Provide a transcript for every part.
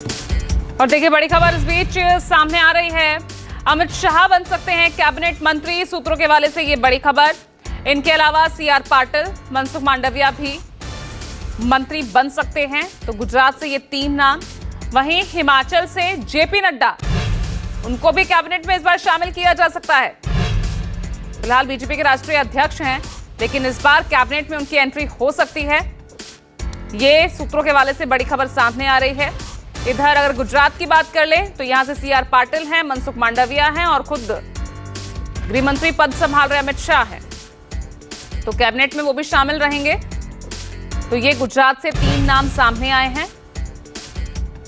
और देखिए बड़ी खबर इस बीच सामने आ रही है। अमित शाह बन सकते हैं कैबिनेट मंत्री, सूत्रों के हवाले से ये बड़ी खबर। इनके अलावा सीआर पाटिल, मनसुख मांडविया भी मंत्री बन सकते हैं। तो गुजरात से ये 3 नाम, वहीं हिमाचल से जेपी नड्डा, उनको भी कैबिनेट में इस बार शामिल किया जा सकता है। फिलहाल बीजेपी के राष्ट्रीय अध्यक्ष हैं, लेकिन इस बार कैबिनेट में उनकी एंट्री हो सकती है। ये सूत्रों के हवाले से बड़ी खबर सामने आ रही है। इधर अगर गुजरात की बात कर लें तो यहां से सीआर पाटिल हैं, मनसुख मांडविया हैं और खुद गृह मंत्री पद संभाल रहे अमित शाह हैं, तो कैबिनेट में वो भी शामिल रहेंगे। तो ये गुजरात से 3 नाम सामने आए हैं।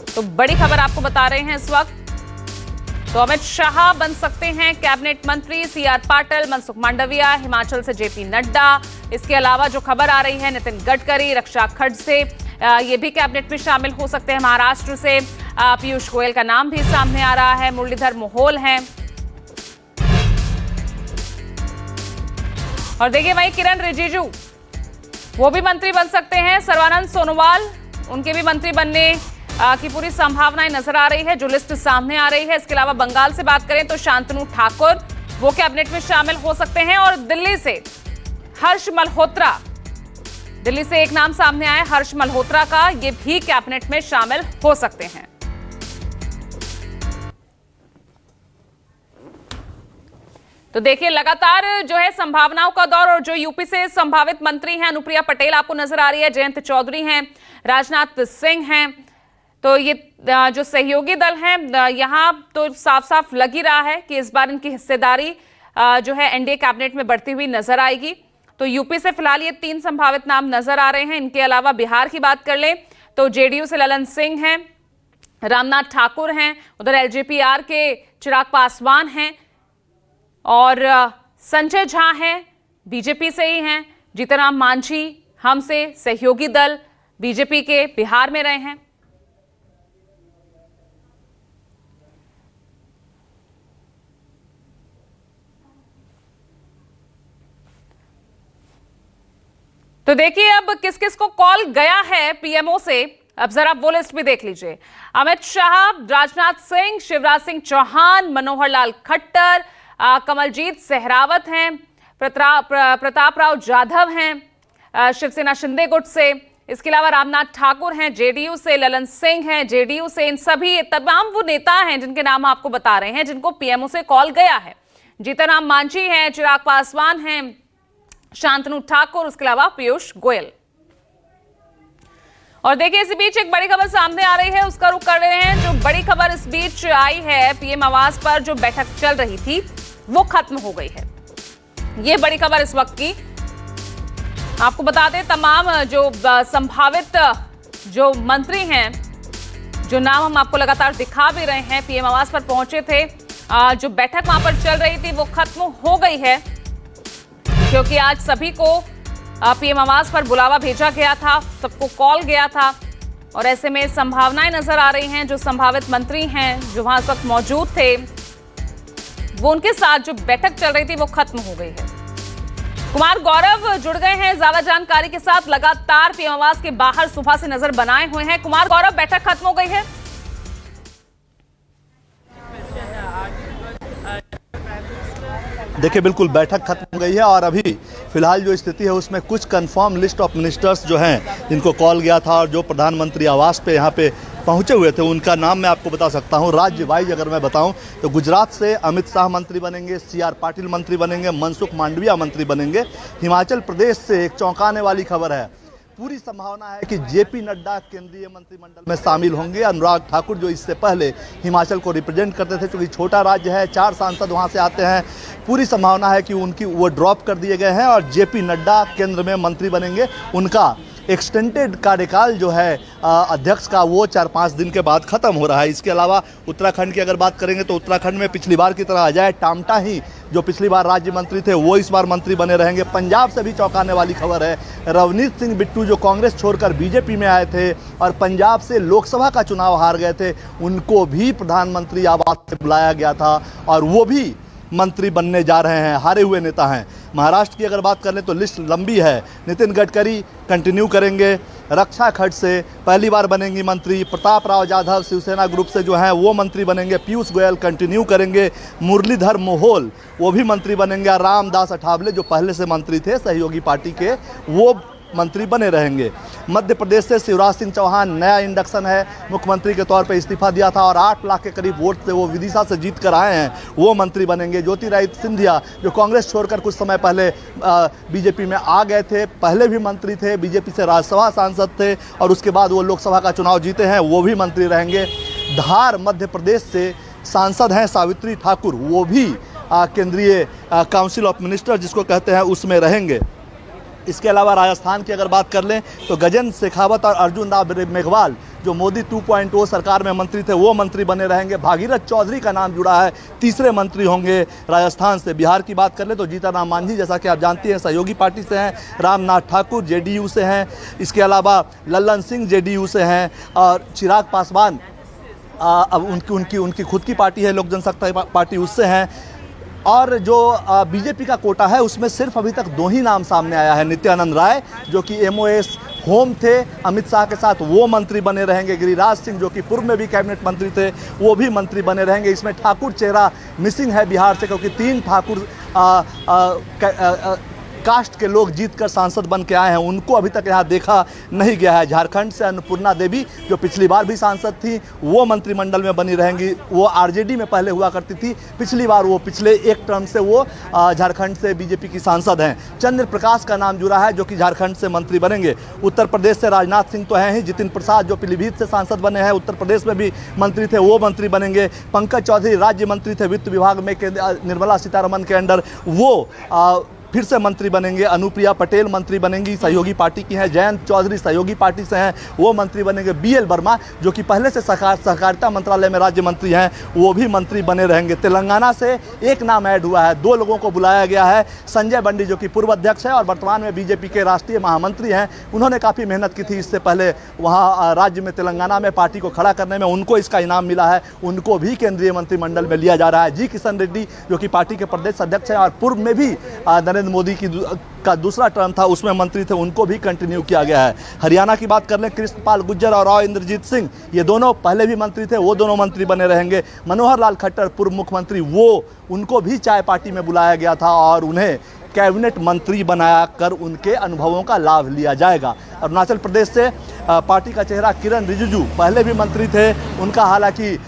तो बड़ी खबर आपको बता रहे हैं इस वक्त। तो अमित शाह बन सकते हैं कैबिनेट मंत्री, सीआर पाटिल, मनसुख मांडविया, हिमाचल से जेपी नड्डा। इसके अलावा जो खबर आ रही है नितिन गडकरी, रक्षा खडसे, ये भी कैबिनेट में शामिल हो सकते हैं। महाराष्ट्र से पीयूष गोयल का नाम भी सामने आ रहा है। मुरलीधर मोहोल हैं। और देखिए वहीं किरण रिजिजू, वो भी मंत्री बन सकते हैं। सर्बानंद सोनोवाल, उनके भी मंत्री बनने की पूरी संभावनाएं नजर आ रही है, जो लिस्ट सामने आ रही है। इसके अलावा बंगाल से बात करें तो शांतनु ठाकुर, वो कैबिनेट में शामिल हो सकते हैं। और दिल्ली से हर्ष मल्होत्रा, दिल्ली से एक नाम सामने आया हर्ष मल्होत्रा का, ये भी कैबिनेट में शामिल हो सकते हैं। तो देखिए लगातार जो है संभावनाओं का दौर, और जो यूपी से संभावित मंत्री हैं, अनुप्रिया पटेल आपको नजर आ रही है, जयंत चौधरी हैं, राजनाथ सिंह हैं। तो ये जो सहयोगी दल हैं, यहां तो साफ साफ लग ही रहा है कि इस बार इनकी हिस्सेदारी जो है एनडीए कैबिनेट में बढ़ती हुई नजर आएगी। तो यूपी से फिलहाल ये 3 संभावित नाम नजर आ रहे हैं। इनके अलावा बिहार की बात कर लें तो जेडीयू से ललन सिंह हैं, रामनाथ ठाकुर हैं, उधर एलजेपीआर के चिराग पासवान हैं और संजय झा हैं, बीजेपी से ही हैं। जीतनराम मांझी हम से सहयोगी दल बीजेपी के बिहार में रहे हैं। तो देखिए अब किस किस को कॉल गया है पीएमओ से, अब जरा वो लिस्ट भी देख लीजिए। अमित शाह, राजनाथ सिंह, शिवराज सिंह चौहान, मनोहर लाल खट्टर, कमलजीत सहरावत हैं, प्रताप राव जाधव हैं शिवसेना शिंदे गुट से। इसके अलावा रामनाथ ठाकुर हैं जेडीयू से, ललन सिंह हैं जेडीयू से। इन सभी तमाम वो नेता हैं जिनके नाम आपको बता रहे हैं, जिनको पीएमओ से कॉल गया है। जीतनराम मांझी हैं, चिराग पासवान हैं, शांतनु ठाकुर, उसके अलावा पीयूष गोयल। और देखिए इसी बीच एक बड़ी खबर सामने आ रही है, उसका रुख कर रहे हैं। जो बड़ी खबर इस बीच आई है, पीएम आवास पर जो बैठक चल रही थी वो खत्म हो गई है। ये बड़ी खबर इस वक्त की। आपको बता दें तमाम जो संभावित जो मंत्री हैं, जो नाम हम आपको लगातार दिखा भी रहे हैं, पीएम आवास पर पहुंचे थे। जो बैठक वहां पर चल रही थी वो खत्म हो गई है, क्योंकि आज सभी को पीएम आवास पर बुलावा भेजा गया था, सबको कॉल गया था। और ऐसे में संभावनाएं नजर आ रही हैं। जो संभावित मंत्री हैं जो वहां इस वक्त मौजूद थे, वो उनके साथ जो बैठक चल रही थी वो खत्म हो गई है। कुमार गौरव जुड़ गए हैं ज्यादा जानकारी के साथ, लगातार पीएम आवास के बाहर सुबह से नजर बनाए हुए हैं। कुमार गौरव, बैठक खत्म हो गई है? देखिए बिल्कुल बैठक खत्म हो गई है और अभी फिलहाल जो स्थिति है उसमें कुछ कंफर्म लिस्ट ऑफ मिनिस्टर्स जो हैं जिनको कॉल गया था और जो प्रधानमंत्री आवास पे यहाँ पे पहुँचे हुए थे, उनका नाम मैं आपको बता सकता हूँ। राज्य वाइज अगर मैं बताऊँ तो गुजरात से अमित शाह मंत्री बनेंगे, सीआर पाटिल मंत्री बनेंगे, मनसुख मांडविया मंत्री बनेंगे। हिमाचल प्रदेश से एक चौंकाने वाली खबर है, पूरी संभावना है कि जेपी नड्डा केंद्रीय मंत्रिमंडल में शामिल होंगे। अनुराग ठाकुर जो इससे पहले हिमाचल को रिप्रेजेंट करते थे, क्योंकि छोटा राज्य है, 4 सांसद वहां से आते हैं, पूरी संभावना है कि उनकी वो ड्रॉप कर दिए गए हैं और जेपी नड्डा केंद्र में मंत्री बनेंगे। उनका एक्सटेंडेड कार्यकाल जो है अध्यक्ष का, वो 4-5 दिन के बाद खत्म हो रहा है। इसके अलावा उत्तराखंड की अगर बात करेंगे तो उत्तराखंड में पिछली बार की तरह अजय टामटा ही जो पिछली बार राज्य मंत्री थे वो इस बार मंत्री बने रहेंगे। पंजाब से भी चौंकाने वाली खबर है, रवनीत सिंह बिट्टू जो कांग्रेस छोड़कर बीजेपी में आए थे और पंजाब से लोकसभा का चुनाव हार गए थे, उनको भी प्रधानमंत्री आवास से बुलाया गया था और वो भी मंत्री बनने जा रहे हैं, हारे हुए नेता हैं। महाराष्ट्र की अगर बात कर लें तो लिस्ट लंबी है। नितिन गडकरी कंटिन्यू करेंगे, रक्षा खर्च से पहली बार बनेंगी मंत्री, प्रताप राव जाधव शिवसेना ग्रुप से जो हैं वो मंत्री बनेंगे, पीयूष गोयल कंटिन्यू करेंगे, मुरलीधर मोहोल वो भी मंत्री बनेंगे, रामदास अठावले जो पहले से मंत्री थे सहयोगी पार्टी के वो मंत्री बने रहेंगे। मध्य प्रदेश से शिवराज सिंह चौहान नया इंडक्शन है, मुख्यमंत्री के तौर पे इस्तीफा दिया था और 8 लाख के करीब वोट से वो विदिशा से जीत कर आए हैं, वो मंत्री बनेंगे। ज्योतिरादित्य सिंधिया जो कांग्रेस छोड़कर कुछ समय पहले बीजेपी में आ गए थे, पहले भी मंत्री थे, बीजेपी से राज्यसभा सांसद थे और उसके बाद वो लोकसभा का चुनाव जीते हैं, वो भी मंत्री रहेंगे। धार मध्य प्रदेश से सांसद हैं सावित्री ठाकुर, वो भी केंद्रीय काउंसिल ऑफ मिनिस्टर जिसको कहते हैं उसमें रहेंगे। इसके अलावा राजस्थान की अगर बात कर लें तो गजेंद्र शेखावत और अर्जुन राम मेघवाल जो मोदी 2.0 सरकार में मंत्री थे वो मंत्री बने रहेंगे। भागीरथ चौधरी का नाम जुड़ा है, तीसरे मंत्री होंगे राजस्थान से। बिहार की बात कर ले तो जीतन राम मांझी जैसा कि आप जानती हैं सहयोगी पार्टी से हैं, रामनाथ ठाकुर जेडीयू से हैं, इसके अलावा लल्लन सिंह जेडीयू से हैं और चिराग पासवान अब उनकी खुद की पार्टी है लोक जनशक्ति पार्टी, उससे हैं। और जो बीजेपी का कोटा है उसमें सिर्फ अभी तक 2 ही नाम सामने आया है, नित्यानंद राय जो कि MOS होम थे अमित शाह के साथ, वो मंत्री बने रहेंगे। गिरिराज सिंह जो कि पूर्व में भी कैबिनेट मंत्री थे वो भी मंत्री बने रहेंगे। इसमें ठाकुर चेहरा मिसिंग है बिहार से, क्योंकि 3 ठाकुर कास्ट के लोग जीतकर सांसद बन के आए हैं, उनको अभी तक यहाँ देखा नहीं गया है। झारखंड से अन्नपूर्णा देवी जो पिछली बार भी सांसद थी वो मंत्रिमंडल में बनी रहेंगी, वो RJD में पहले हुआ करती थी, पिछली बार वो पिछले एक टर्म से वो झारखंड से बीजेपी की सांसद हैं। चंद्र प्रकाश का नाम जुड़ा है जो कि झारखंड से मंत्री बनेंगे। उत्तर प्रदेश से राजनाथ सिंह तो हैं ही, जितिन प्रसाद जो पीलीभीत से सांसद बने हैं, उत्तर प्रदेश में भी मंत्री थे, वो मंत्री बनेंगे। पंकज चौधरी राज्य मंत्री थे वित्त विभाग में निर्मला सीतारमण के अंडर, वो फिर से मंत्री बनेंगे। अनुप्रिया पटेल मंत्री बनेंगी, सहयोगी पार्टी की हैं। जयंत चौधरी सहयोगी पार्टी से हैं, वो मंत्री बनेंगे। BL वर्मा जो कि पहले से सहकारिता मंत्रालय में राज्य मंत्री हैं, वो भी मंत्री बने रहेंगे। तेलंगाना से एक नाम ऐड हुआ है, 2 लोगों को बुलाया गया है। संजय बंडी जो कि पूर्व अध्यक्ष है और वर्तमान में बीजेपी के राष्ट्रीय महामंत्री हैं, उन्होंने काफ़ी मेहनत की थी इससे पहले वहाँ राज्य में तेलंगाना में पार्टी को खड़ा करने में, उनको इसका इनाम मिला है, उनको भी केंद्रीय मंत्रिमंडल में लिया जा रहा है। जी किशन रेड्डी जो कि पार्टी के प्रदेश अध्यक्ष हैं और पूर्व में भी नरेंद्र मोदी का दूसरा टर्म था उसमें मंत्री थे, उनको भी कंटिन्यू किया गया है। हरियाणा की बात कर लें, कृष्णपाल गुर्जर और राव इंद्रजीत सिंह ये दोनों पहले भी मंत्री थे, वो दोनों मंत्री बने रहेंगे। मनोहर लाल खट्टर पूर्व मुख्यमंत्री, वो उनको भी चाय पार्टी में बुलाया गया था और उन्हें कैबिनेट मंत्री बनाया कर उनके अनुभवों का लाभ लिया जाएगा। अरुणाचल प्रदेश से पार्टी का चेहरा किरण रिजिजू पहले भी मंत्री थे, उनका हालांकि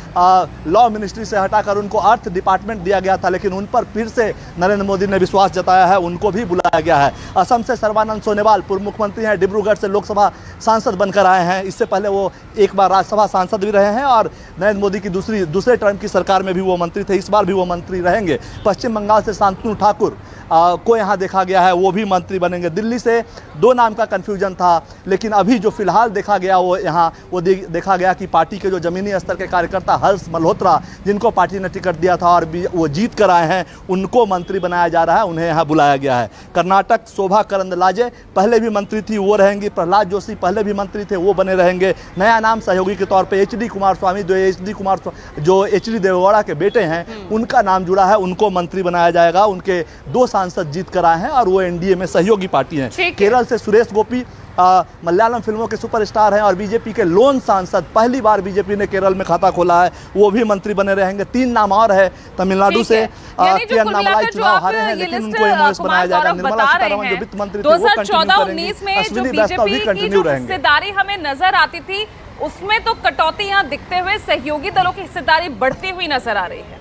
लॉ मिनिस्ट्री से हटाकर उनको अर्थ डिपार्टमेंट दिया गया था, लेकिन उन पर फिर से नरेंद्र मोदी ने विश्वास जताया है, उनको भी बुलाया गया है। असम से सर्बानंद सोनोवाल पूर्व मुख्यमंत्री हैं, डिब्रूगढ़ से लोकसभा सांसद बनकर आए हैं, इससे पहले वो एक बार राज्यसभा सांसद भी रहे हैं और नरेंद्र मोदी की दूसरे टर्म की सरकार में भी वो मंत्री थे, इस बार भी वो मंत्री रहेंगे। पश्चिम बंगाल से शांतनु ठाकुर को यहाँ देखा गया है, वो भी मंत्री बनेंगे। दिल्ली से 2 नाम का कन्फ्यूजन था, लेकिन अभी जो फिलहाल देखा गया वो देखा गया कि पार्टी के जो जमीनी स्तर के कार्यकर्ता हर्ष मल्होत्रा जिनको पार्टी ने टिकट दिया था और वो जीत कर आए हैं, उनको मंत्री बनाया जा रहा है, उन्हें यहाँ बुलाया गया है। कर्नाटक शोभा करंदलाजे पहले भी मंत्री थी, वो रहेंगी। प्रहलाद जोशी पहले भी मंत्री थे, वो बने रहेंगे। नया नाम सहयोगी के तौर पर HD कुमारस्वामी जो HD देवेगौड़ा के बेटे हैं, उनका नाम जुड़ा है, उनको मंत्री बनाया जाएगा। उनके 2 सांसद जीत कर आए हैं और वो NDA में सहयोगी पार्टी हैं। केरल से सुरेश गोपी मलयालम फिल्मों के सुपरस्टार हैं और बीजेपी के लोन सांसद, पहली बार बीजेपी ने केरल में खाता खोला है, वो भी मंत्री बने रहेंगे। 3 नाम और है तमिलनाडु से के अन्नामलाई चुनाव हारे हैं, लेकिन उनको MOS बनाया जाएगा। निर्मला सीतारमण जो वित्त मंत्री थे वो कंटिन्यू करेंगे। अश्विनी वैष्णव भी कंटिन्यू रहेंगे। हिस्सेदारी हमें नजर आती थी, उसमें तो कटौती यहाँ दिखते हुए सहयोगी दलों की हिस्सेदारी बढ़ती हुई नजर आ रही है,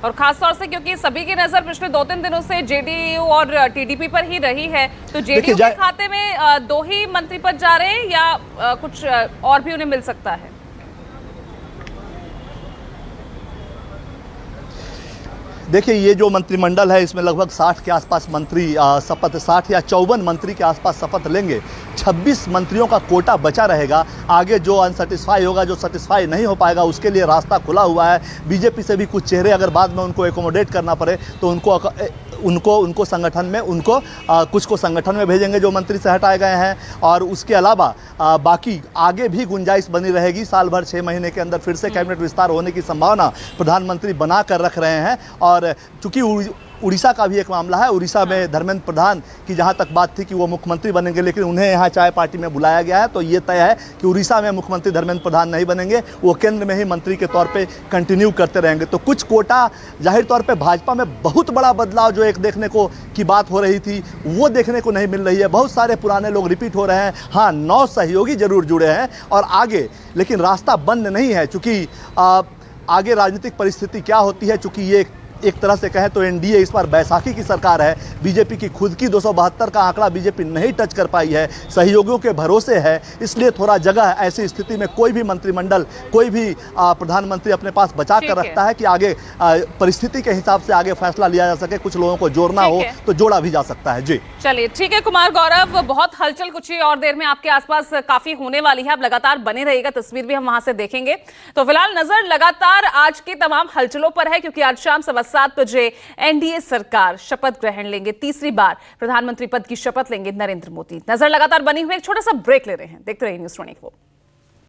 और खासतौर से क्योंकि सभी की नजर पिछले 2-3 दिनों से JDU और TDP पर ही रही है, तो JDU के खाते में 2 ही मंत्री पद जा रहे हैं या कुछ और भी उन्हें मिल सकता है? देखिए, ये जो मंत्रिमंडल है इसमें लगभग 60 के आसपास मंत्री शपथ 60 या 54 मंत्री के आसपास शपथ लेंगे। 26 मंत्रियों का कोटा बचा रहेगा। आगे जो अनसेटिस्फाई होगा, जो सेटिस्फाई नहीं हो पाएगा, उसके लिए रास्ता खुला हुआ है। बीजेपी से भी कुछ चेहरे अगर बाद में उनको एकोमोडेट करना पड़े तो उनको संगठन में कुछ को संगठन में भेजेंगे जो मंत्री से हटाए गए हैं, और उसके अलावा बाकी आगे भी गुंजाइश बनी रहेगी। साल भर 6 महीने के अंदर फिर से कैबिनेट विस्तार होने की संभावना प्रधानमंत्री बना कर रख रहे हैं। और चूंकि उड़ीसा का भी एक मामला है। उड़ीसा में धर्मेंद्र प्रधान की जहां तक बात थी कि वो मुख्यमंत्री बनेंगे, लेकिन उन्हें यहां चाय पार्टी में बुलाया गया है, तो ये तय है कि उड़ीसा में मुख्यमंत्री धर्मेंद्र प्रधान नहीं बनेंगे, वो केंद्र में ही मंत्री के तौर पे कंटिन्यू करते रहेंगे। तो कुछ कोटा जाहिर तौर पे भाजपा में बहुत बड़ा बदलाव जो एक देखने को की बात हो रही थी वो देखने को नहीं मिल रही है। बहुत सारे पुराने लोग रिपीट हो रहे हैं। हाँ, 9 सहयोगी जरूर जुड़े हैं और आगे, लेकिन रास्ता बंद नहीं है, चूंकि आगे राजनीतिक परिस्थिति क्या होती है, चूंकि ये एक तरह से कहें तो एनडीए इस बार बैसाखी की सरकार है। बीजेपी की खुद की 272 का आंकड़ा बीजेपी नहीं टच कर पाई है, सहयोगियों के भरोसे है, इसलिए थोड़ा जगह ऐसी स्थिति में कोई भी मंत्रिमंडल, कोई भी प्रधानमंत्री अपने पास बचा कर रखता है कि आगे परिस्थिति के हिसाब से आगे फैसला लिया जा सके। कुछ लोगों को जोड़ना हो तो जोड़ा भी जा सकता है। जी चलिए, ठीक है कुमार गौरव, बहुत हलचल कुछ ही और देर में आपके आसपास काफी होने वाली है। अब लगातार बने रहिएगा, तस्वीर भी हम वहां से देखेंगे। तो फिलहाल नजर लगातार आज की तमाम हलचलों पर है, क्योंकि आज शाम 7:15 बजे एनडीए सरकार शपथ ग्रहण लेंगे। तीसरी बार प्रधानमंत्री पद की शपथ लेंगे नरेंद्र मोदी। नजर लगातार बनी हुई, एक छोटा सा ब्रेक ले रहे हैं, देखते रहिए न्यूज़ 24।